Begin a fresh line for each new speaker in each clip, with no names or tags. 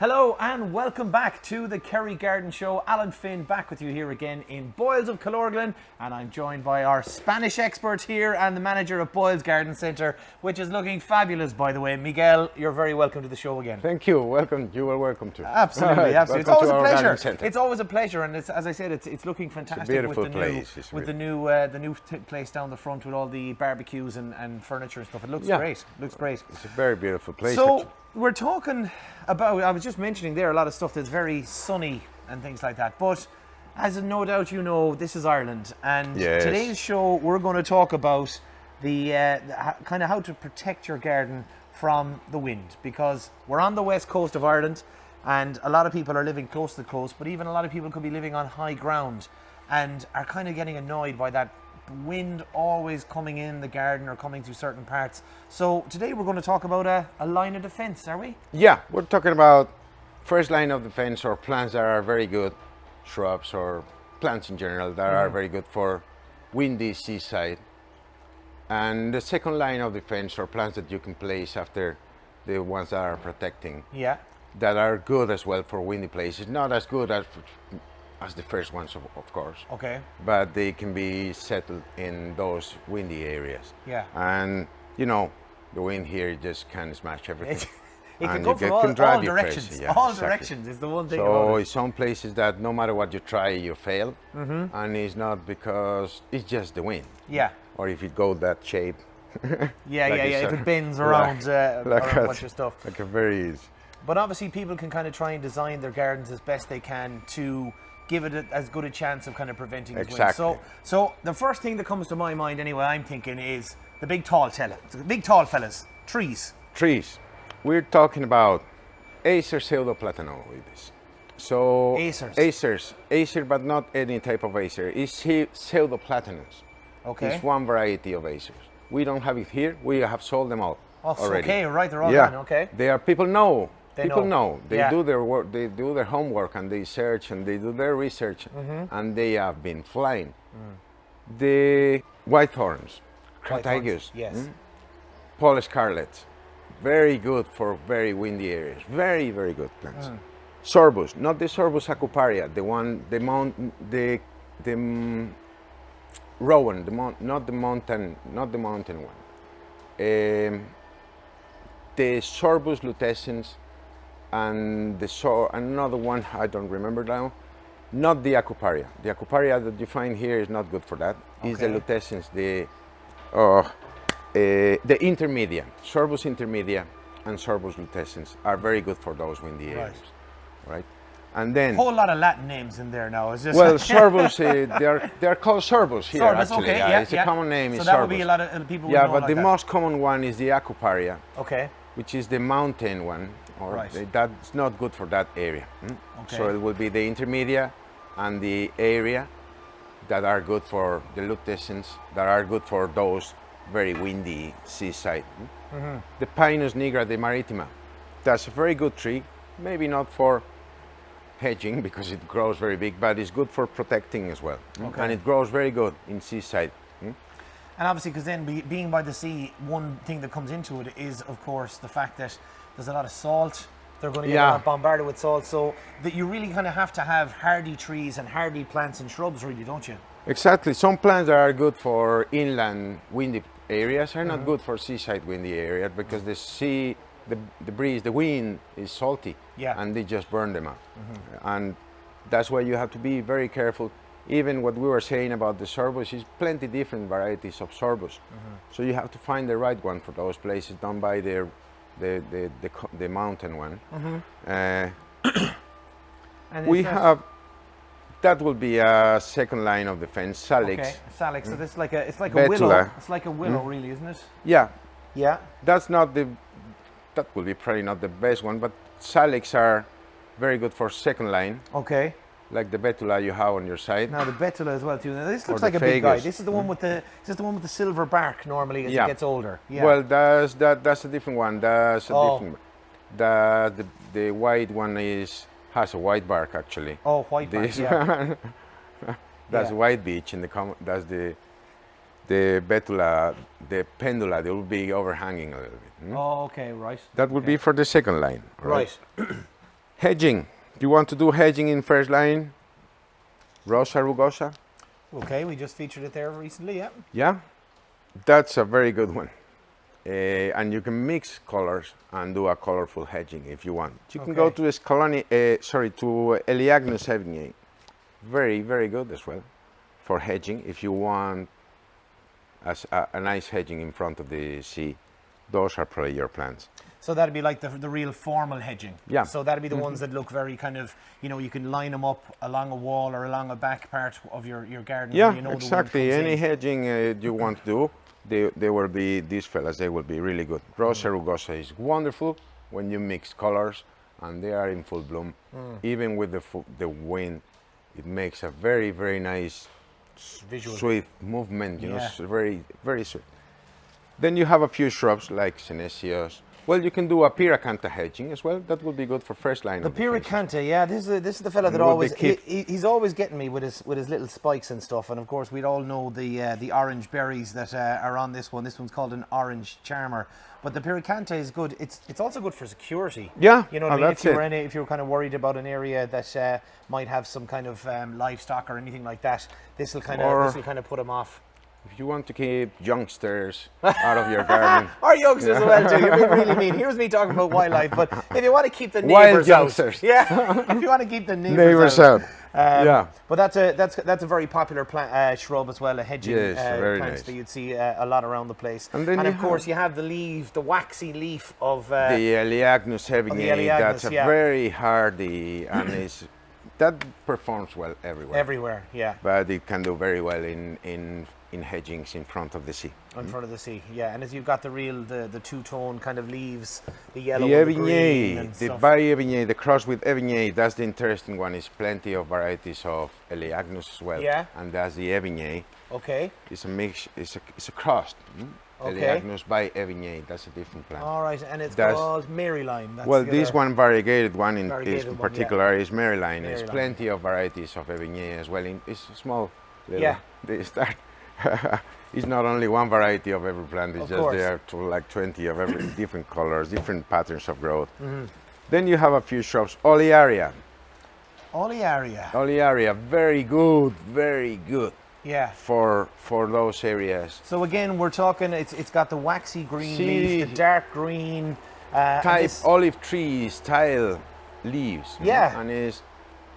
Hello and welcome back to the Kerry Garden Show. Alan Finn back with you here again in Boyles of Killorglin, and I'm joined by our Spanish expert here and the manager of Boyles Garden Centre, which is looking fabulous, by the way. Miguel, you're very welcome to the show again.
Thank you. Welcome. You are welcome to.
Absolutely, absolutely. It's always a pleasure.
Centre.
It's always a pleasure, and as I said, it's looking fantastic.
It's a beautiful
with the
place.
the new place down the front with all the barbecues and furniture and stuff. It looks great. Looks great.
It's a very beautiful place.
So we're talking about, I was just mentioning there a lot of stuff that's very sunny and things like that, but as no doubt you know, this is Ireland, and today's show we're going to talk about the kind of how to protect your garden from the wind, because we're on the west coast of Ireland and a lot of people are living close to the coast, but even a lot of people could be living on high ground and are kind of getting annoyed by that wind always coming in the garden or coming through certain parts. So today we're going to talk about a line of defense, are we?
Yeah, we're talking about first line of defense, or plants that are very good, shrubs or plants in general that are very good for windy seaside. And the second line of defense, or plants that you can place after the ones that are protecting, that are good as well for windy places. Not as good as the first ones, of course.
Okay.
But they can be settled in those windy areas.
Yeah.
And you know, the wind here just can smash everything.
It can come from all directions.
Yeah,
all
exactly.
directions is the one thing
so
about it.
it's some places that no matter what you try, you fail. And it's not because it's just the wind.
Yeah.
Or if it goes that shape.
Yeah. If it bends around, around a bunch of stuff.
Like a very easy.
But obviously people can kind of try and design their gardens as best they can to give it as good a chance of kind of preventing wind. So the first thing that comes to my mind anyway, I'm thinking, is the big tall fellas, trees.
Trees. We're talking about Acer pseudoplatanoides. So Acer, but not any type of Acer. It's pseudoplatanus.
Okay.
It's one variety of Acers. We don't have it here. We have sold them all already.
Okay, right. They're all done. Okay.
They are. People know.
They
do their work. They do their homework and they search and they do their research, and they have been flying. The white thorns, crataegus, Paul scarlet, very good for very windy areas. Very, very good plants. Sorbus, not the Sorbus acuparia, the one, rowan, not the mountain one. The Sorbus lutescens, and another one I don't remember now. Not the acuparia. The acuparia that you find here is not good for that. It's the lutescens, the intermedia, Sorbus intermedia and Sorbus lutescens are very good for those windy areas, right? And then
a whole lot of Latin names in there now. It's just
well, Sorbus, they're called Sorbus here.
Sorbus,
actually.
okay,
it's a common name.
So
is
that
Sorbus.
would be a lot of people.
Yeah,
would know
but
like
the
that.
most common one is the acuparia.
Okay.
Which is the mountain one, or that's not good for that area.
Okay.
So it will be the intermedia and the area that are good for the lutescens, that are good for those very windy seaside. The Pinus nigra de maritima, that's a very good tree, maybe not for hedging because it grows very big, but it's good for protecting as well. And it grows very good in seaside.
And obviously, because then being by the sea, one thing that comes into it is, of course, the fact that there's a lot of salt. They're going to get bombarded with salt, so that you really kind of have to have hardy trees and hardy plants and shrubs, really, don't you?
Exactly. Some plants that are good for inland windy areas are not good for seaside windy areas because the sea, the breeze, the wind is salty, and they just burn them out. And that's why you have to be very careful. Even what we were saying about the Sorbus is plenty different varieties of Sorbus. So you have to find the right one for those places. Don't buy the mountain one. And we have, that will be a second line of defense, Salix.
Okay, Salix. So this it's like a willow. It's like a willow, really, isn't it?
Yeah.
Yeah.
That will be probably not the best one, but Salix are very good for second line.
Okay.
Like the Betula you have on your side.
Now the Betula as well too. Now this looks like a big guy. This is the one with the silver bark normally as it gets older. Yeah.
Well, that's a different one. That's a different. The white one has a white bark actually.
Oh, white bark.
This one, that's white beech in the that's the Betula, the pendula. They will be overhanging a little bit.
Oh, okay, right.
That would be for the second line. Right. Hedging. Do you want to do hedging in first line? Rosa rugosa.
Okay, we just featured it there recently, yeah.
Yeah, that's a very good one. And you can mix colors and do a colorful hedging if you want. You can go to to Elaeagnus Evignae. Very, very good as well for hedging if you want a nice hedging in front of the sea. Those are probably your plants.
So that'd be like the real formal hedging.
Yeah.
So that'd be the ones that look very kind of, you can line them up along a wall or along a back part of your garden.
Yeah,
you know
exactly. Any hedging you want to do, they will be, these fellas, they will be really good. Rosa rugosa is wonderful when you mix colors and they are in full bloom. Even with the wind, it makes a very, very nice,
visual,
sweet movement, you know, very, very sweet. Then you have a few shrubs like Senecio. Well, you can do a Pyracantha hedging as well. That would be good for first line.
The Pyracantha, yeah. This is the fella that always he's always getting me with his little spikes and stuff. And of course, we'd all know the orange berries that are on this one. This one's called an orange charmer. But the Pyracantha is good. It's also good for security.
Yeah,
you know what I mean. If you were kind of worried about an area that might have some kind of livestock or anything like that, this will kind of put them off.
If you want to keep youngsters out of your garden.
Or youngsters as well too. You're being really mean. Here's me talking about wildlife, but if you want to keep the neighbours out. Yeah. If you want to keep the neighbours out.
Yeah.
But that's a very popular plant, shrub as well, a hedging plant
nice.
that you'd see a lot around the place.
And of
course you have the leaf, the waxy leaf of
the Elaeagnus Evignae. That's a very hardy and that performs well everywhere.
Everywhere, yeah.
But it can do very well in hedgings in front of the sea.
In front of the sea, yeah. And as you've got the two-tone kind of leaves, the yellow
the
and the green and
the Evignae, the cross with Evignae, that's the interesting one. Is plenty of varieties of Elaeagnus as well.
Yeah.
And that's the Evignae.
Okay.
It's a mix, it's a cross. Elaeagnus by Evignae, that's a different plant.
All right, and it's called Maryline.
Well, this one variegated one in particular is Maryline. There's plenty of varieties of Evignae as well. It's a small little, they start. It's not only one variety of every plant, it's just there are like 20 of every different colors, different patterns of growth. Then you have a few shrubs. Olearia. Olearia, very good, very good.
Yeah.
For those areas.
So again, we're talking, it's got the waxy green leaf, the dark green.
Olive tree style leaves.
Yeah.
And it's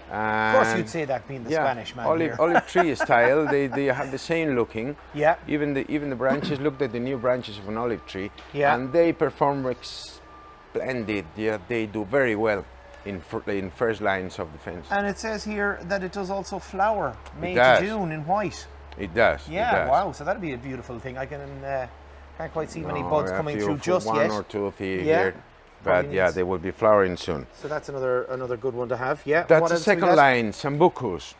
of course you'd say that being the Spanish man.
Olive tree style. They have the same looking.
Yeah.
Even the branches. Look at the new branches of an olive tree.
Yeah.
And they perform splendid. Yeah, they do very well in first lines of defense.
And it says here that it does also flower May to June in white.
It does.
Yeah.
It does.
Wow. So that'd be a beautiful thing. I can't quite see many buds coming through just yet.
One or two here. But they will be flowering soon.
So that's another good one to have. Yeah.
That's the second line, Sambucus.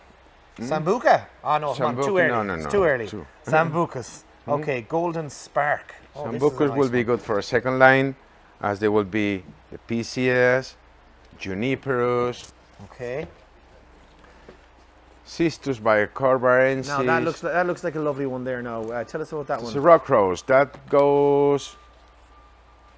Sambuca? Oh no, come on, too early.
No.
It's too early. Sambucus. Okay, Golden Spark.
Sambucus will be good for a second line, as there will be the PCS, Juniperus.
Okay.
Cistus bicorbarensis.
Now that looks like a lovely one there. Now tell us about that one.
It's a rock rose that goes.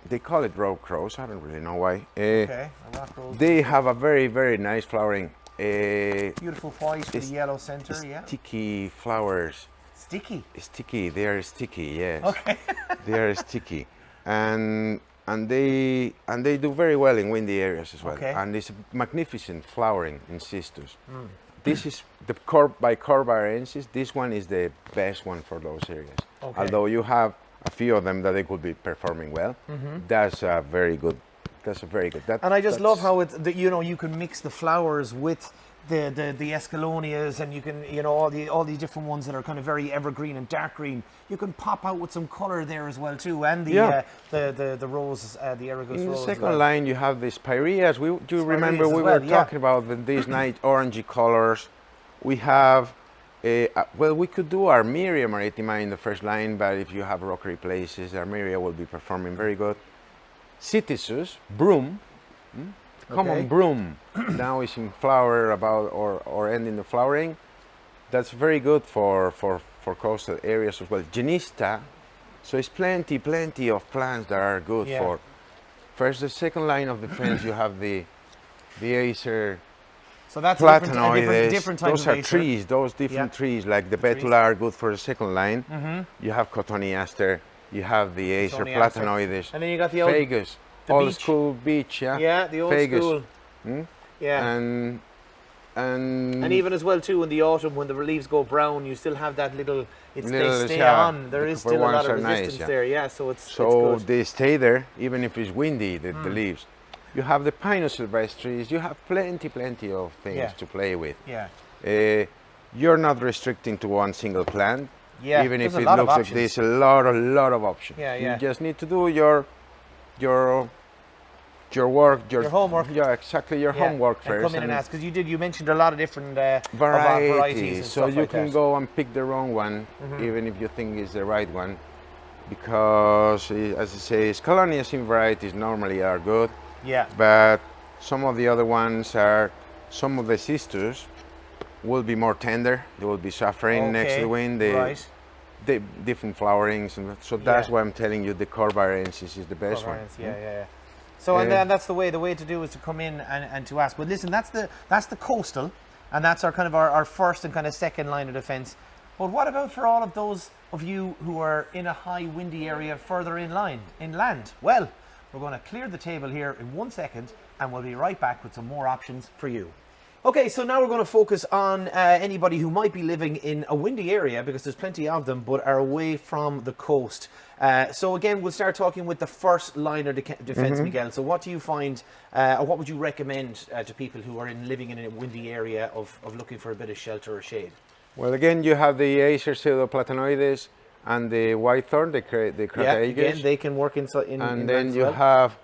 They call it rock rose. I don't really know why.
Okay, a rock rose.
They have a very, very nice flowering.
Beautiful white with a yellow center.
Sticky flowers.
Sticky.
Sticky. They are sticky. Yes.
Okay.
They are sticky, and they do very well in windy areas as well.
Okay.
And it's a magnificent flowering in cistus. This is the bicorbarensis. This one is the best one for those areas. Okay. Although you have a few of them that they could be performing well. That's a very good.
And I just love how you can mix the flowers with the escalonias, and you can all the different ones that are kind of very evergreen and dark green. You can pop out with some color there as well too, and the roses, the Aragus rose.
In the second line, you have the spireas. Do you remember we were talking about these nice orangey colors? We have. We could do Armeria maritima in the first line, but if you have rockery places, Armeria will be performing very good. Citisus, broom, common broom, now is in flower or ending the flowering. That's very good for coastal areas as well. Genista, so it's plenty of plants that are good for. First, the second line of defense, you have the the Acer.
So that's different type
those
of
are trees. Those different trees, like the Betula are good for the second line. You have Cotoneaster. You have the Acer Platanoides.
And then you got the old
Fagus, old school beech. Yeah.
Yeah, the old
Fagus.
school. Yeah.
And
even as well too in the autumn when the leaves go brown, you still have that little. They stay on. There is still a lot of resistance there. Yeah. So it's good.
They stay there even if it's windy. The leaves. You have the Pinus sylvestris. You have plenty of things to play with.
Yeah.
You're not restricting to one single plant.
Yeah.
Even if it looks like this, a lot of options.
Yeah.
You just need to do your work,
your homework.
Yeah, exactly. Your homework first.
And come in and ask, because you mentioned a lot of different
varieties.
So
you can go and pick the wrong one, even if you think it's the right one, because as I say, Scaloniacine varieties normally are good.
Yeah.
But some of the other ones are, some of the sisters will be more tender. They will be suffering next to the wind. The different flowerings, and so that's why I'm telling you the Corvarensis is the best one.
Yeah. So and then that's the way to do is to come in and to ask. But listen, that's the coastal, and that's our kind of our first and kind of second line of defence. But what about for all of those of you who are in a high windy area further inland? Well, we're going to clear the table here in 1 second, and we'll be right back with some more options for you. Okay, so now we're going to focus on anybody who might be living in a windy area, because there's plenty of them, but are away from the coast. So again, we'll start talking with the first line of defence, Miguel. So what do you find, or what would you recommend to people who are living in a windy area of looking for a bit of shelter or shade?
Well, again, you have the Acer pseudoplatanoides and the whitethorn, the Crataegus.
Yeah, again, they can work in
and then you have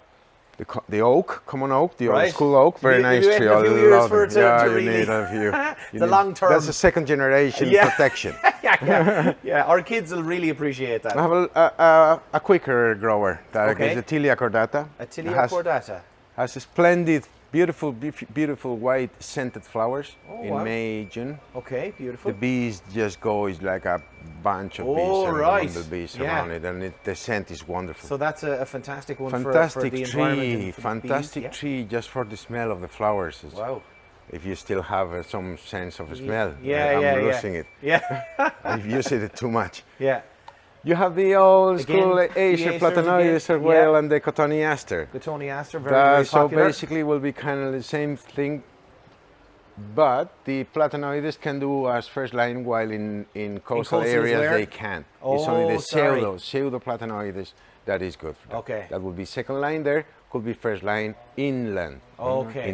the oak, common oak, the old school oak, very nice tree. I love it. Yeah, you need a few.
The long term.
That's a second generation protection.
Yeah, our kids will really appreciate that.
I have a quicker grower, that is the Tilia cordata.
A Tilia cordata.
Has a splendid, beautiful white scented flowers in May, June.
Okay, beautiful.
The bees just go, it's like a bunch of bees around it, and the scent is wonderful.
So that's a fantastic one for the environment.
Fantastic tree just for the smell of the flowers.
Wow.
If you still have some sense of smell.
I'm
losing it.
Yeah.
I've used it too much.
Yeah.
You have the old school Acer platanoides as well, and the Cotoneaster.
Cotoneaster, very
so
popular.
basically will be kind of the same thing, but the platanoides can do as first line, while in coastal areas they can't. It's only the pseudoplatanoides that is good for them.
Okay.
That will be second line there, could be first line inland.
Okay.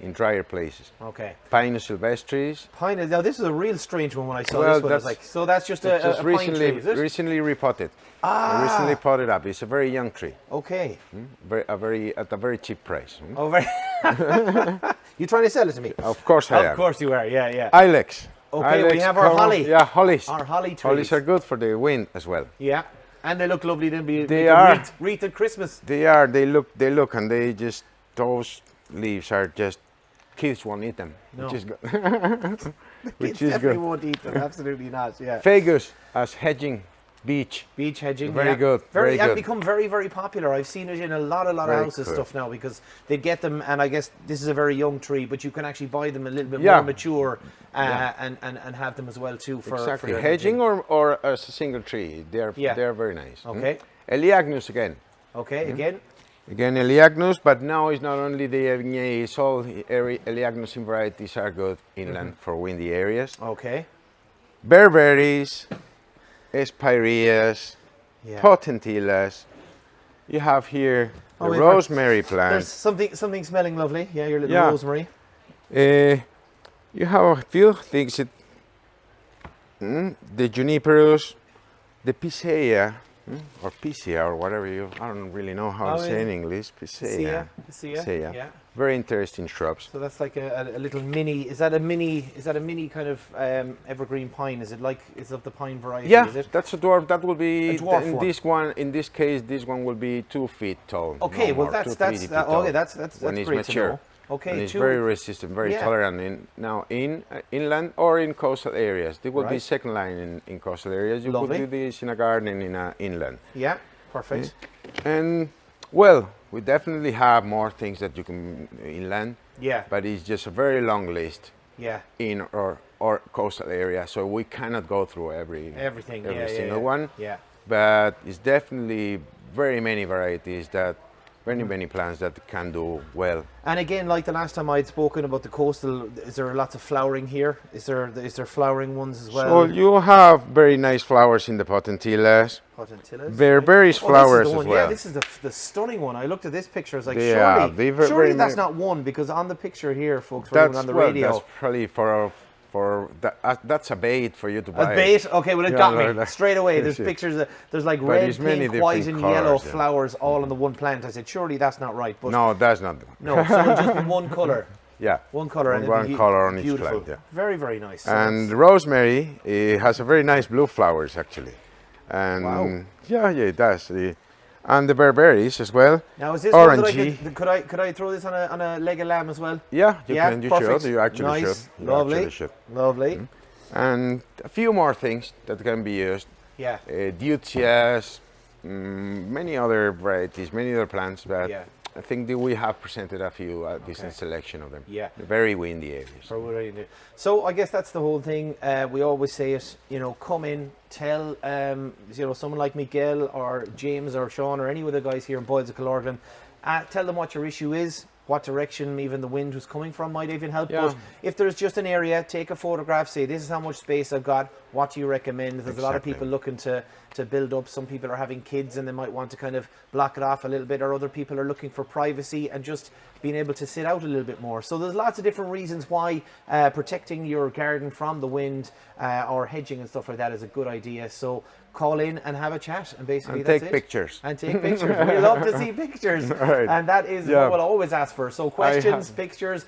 In drier places.
Okay.
Pinus sylvestris.
Pinus. Now this is a real strange one when I saw this one. I was like, so that's just a pine tree, is it?
Recently repotted. Recently potted up. It's a very young tree.
Okay.
At a very cheap price.
Oh, very. You trying to sell it to me?
Of course I am.
Of course you are. Yeah.
Ilex.
Okay, we have our holly.
Yeah, hollies.
Our holly trees.
Hollies are good for the wind as well.
Yeah. And they look lovely.
They are.
Wreath at Christmas.
They are. They look, and they just, those leaves are just, kids won't eat them.
No.
Which is good.
Which is good. Won't eat them. Absolutely not. Yeah.
Fagus as hedging. Beech
hedging,
very good. Very good.
And become very popular. I've seen it in a lot of houses stuff now, because they get them, and I guess this is a very young tree, but you can actually buy them a little bit more mature and have them as well too for
for hedging or as a single tree. They're very nice.
Okay.
Eliagnus again.
Okay, again.
Again, Eliagnus, but now it's not only the Evigné, it's all Eliagnus varieties are good inland for windy areas.
Okay.
Berberis, Espaireas, Potentillas. You have here the rosemary plant.
There's something smelling lovely. Yeah, your little rosemary.
You have a few things. The juniperus, the Picea, or Picea, or whatever I don't really know how to say in English. Picea.
Yeah.
Very interesting shrubs.
So that's like a little mini. Is that a mini kind of evergreen pine? Is it of the pine variety?
Yeah,
is it?
That's a dwarf. That will be
a dwarf
in this case, this one will be 2 feet tall.
Okay, well that's great
mature.
To know. Okay,
and it's very resistant, very tolerant in inland or in coastal areas. They will be second line in coastal areas. You could do this in a garden in inland.
Yeah, perfect.
And well, We definitely have more things that you can inland.
Yeah.
But it's just a very long list.
Yeah.
In or coastal area, so we cannot go through every single one.
Yeah.
But it's definitely very many varieties that many plants that can do well.
And again, like the last time I'd spoken about the coastal, is there lots of flowering here? Is there flowering ones as well?
So you have very nice flowers in the potentillas.
Potentillas.
Berberis flowers as well.
Yeah, this is the stunning one. I looked at this picture. I was like, surely that's not one, because on the picture here, folks, we're on the radio.
That's probably that's a bait for you to buy.
A bait? Okay, well, it got me straight away. There's pictures. There's like red, pink, white, and yellow flowers all on the one plant. I said, surely that's not right. But
no, that's not the one.
No, so it'll just be one colour.
Yeah.
One colour. And
one colour on each
beautiful.
plant. Yeah.
Very, very nice. So
and rosemary, it has a very nice blue flowers, actually. And
wow.
Yeah, it does. And the berberis as well.
Now, is this
orangey.
Could I throw this on a leg of lamb as well?
Yeah, you can. You
perfect.
should. You actually should. You
Lovely.
actually should.
Lovely.
Mm-hmm. And a few more things that can be used.
Yeah.
Deutzias, many other varieties, many other plants. But I think that we have presented a few decent selection of them.
Yeah.
Very windy areas.
So I guess that's the whole thing. We always say it. Come in, tell someone like Miguel or James or Sean or any of the guys here in Boyles of Killorglin. Tell them what your issue is. What direction even the wind was coming from might even help. Yeah. But if there's just an area, take a photograph, say this is how much space I've got, what do you recommend? There's a lot of people looking to build up. Some people are having kids and they might want to kind of block it off a little bit, or other people are looking for privacy and just being able to sit out a little bit more. So there's lots of different reasons why protecting your garden from the wind or hedging and stuff like that is a good idea. So call in and have a chat, and basically that's it.
Take pictures.
And take pictures. We love to see pictures. Right. And that is what we'll always ask for. So questions, pictures,